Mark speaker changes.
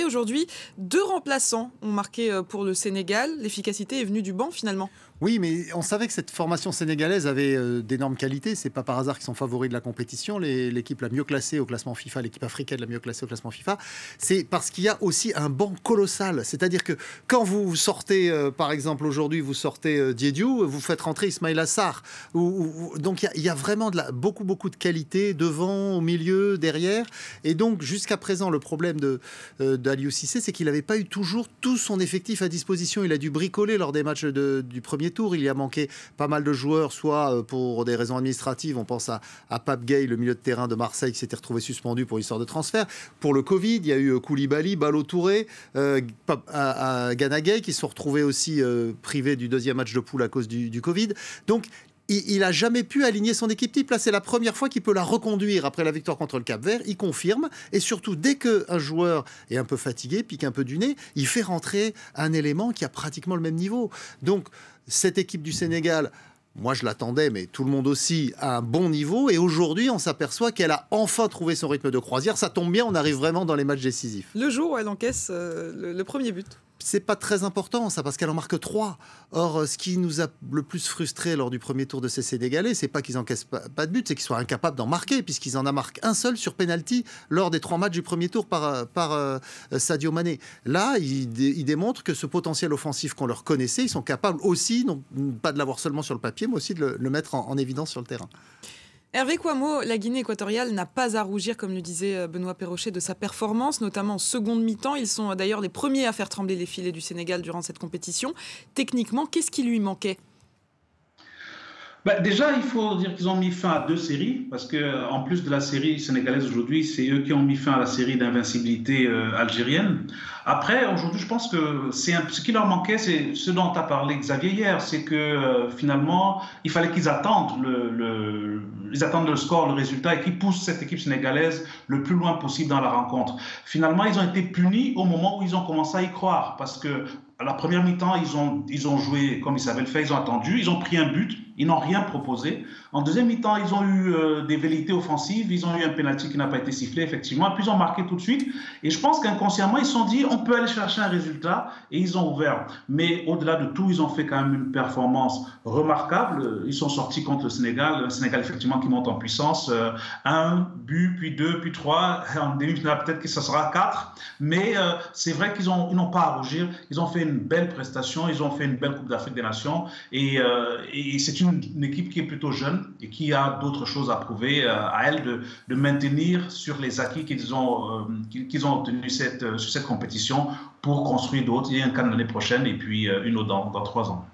Speaker 1: remarqué aujourd'hui, 2 remplaçants ont marqué pour le Sénégal. L'efficacité est venue du banc finalement.
Speaker 2: Oui, mais on savait que cette formation sénégalaise avait d'énormes qualités. C'est pas par hasard qu'ils sont favoris de la compétition. L'équipe la mieux classée au classement FIFA, l'équipe africaine la mieux classée au classement FIFA, c'est parce qu'il y a aussi un banc colossal. C'est-à-dire que quand vous sortez, par exemple aujourd'hui, vous sortez Diédhiou, vous faites rentrer Ismaïla Sarr. Donc il y a vraiment beaucoup de qualités devant, au milieu, derrière. Et donc jusqu'à présent, le problème d'Aliou Cissé, c'est qu'il n'avait pas eu toujours tout son effectif à disposition. Il a dû bricoler lors des matchs du premier tour. Il y a manqué pas mal de joueurs, soit pour des raisons administratives, on pense à Pape Gueye, le milieu de terrain de Marseille, qui s'était retrouvé suspendu pour une histoire de transfert. Pour le Covid, il y a eu Koulibaly, Ballo Touré, Gana Gueye, qui se sont retrouvés aussi privés du deuxième match de poule à cause du Covid. Donc, il n'a jamais pu aligner son équipe type. Là, c'est la première fois qu'il peut la reconduire après la victoire contre le Cap-Vert. Il confirme. Et surtout, dès qu'un joueur est un peu fatigué, pique un peu du nez, il fait rentrer un élément qui a pratiquement le même niveau. Donc, cette équipe du Sénégal, moi je l'attendais, mais tout le monde aussi, à un bon niveau. Et aujourd'hui, on s'aperçoit qu'elle a enfin trouvé son rythme de croisière. Ça tombe bien, on arrive vraiment dans les matchs décisifs.
Speaker 1: Le jour où elle encaisse le premier but.
Speaker 2: C'est pas très important ça, parce qu'elle en marque 3. Or, ce qui nous a le plus frustré lors du premier tour de ces Sénégalais, c'est pas qu'ils encaissent pas de but, c'est qu'ils soient incapables d'en marquer, puisqu'ils en marqué un seul sur penalty lors des 3 matchs du premier tour par Sadio Mané. Là, ils démontrent que ce potentiel offensif qu'on leur connaissait, ils sont capables aussi, non pas de l'avoir seulement sur le papier, mais aussi de le mettre en évidence sur le terrain.
Speaker 1: Hervé Kouammo, la Guinée équatoriale n'a pas à rougir, comme le disait Benoît Perrochet, de sa performance, notamment en seconde mi-temps. Ils sont d'ailleurs les premiers à faire trembler les filets du Sénégal durant cette compétition. Techniquement, qu'est-ce qui lui manquait ?
Speaker 3: Déjà, il faut dire qu'ils ont mis fin à 2 séries, parce qu'en plus de la série sénégalaise aujourd'hui, c'est eux qui ont mis fin à la série d'invincibilité algérienne. Après, aujourd'hui, je pense que ce qui leur manquait, c'est ce dont a parlé Xavier hier, c'est que finalement, il fallait qu'ils attendent ils attendent le score, le résultat, et qu'ils poussent cette équipe sénégalaise le plus loin possible dans la rencontre. Finalement, ils ont été punis au moment où ils ont commencé à y croire, parce que à la première mi-temps, ils ont joué comme ils savaient le faire, ils ont attendu, ils ont pris un but, ils n'ont rien proposé. En deuxième mi-temps, ils ont eu des velléités offensives, ils ont eu un pénalty qui n'a pas été sifflé, effectivement, et puis ils ont marqué tout de suite. Et je pense qu'inconsciemment, ils se sont dit, on peut aller chercher un résultat, et ils ont ouvert. Mais au-delà de tout, ils ont fait quand même une performance remarquable. Ils sont sortis contre le Sénégal effectivement qui monte en puissance. 1 but, puis 2, puis 3, en demi-finale peut-être que ce sera 4. Mais c'est vrai qu'ils n'ont pas à rougir, ils ont fait une belle prestation, ils ont fait une belle Coupe d'Afrique des Nations, et c'est une équipe qui est plutôt jeune et qui a d'autres choses à prouver, à elle de maintenir sur les acquis qu'ils ont obtenus sur cette compétition pour construire d'autres. Il y a un CAN l'année prochaine et puis une autre dans 3 ans.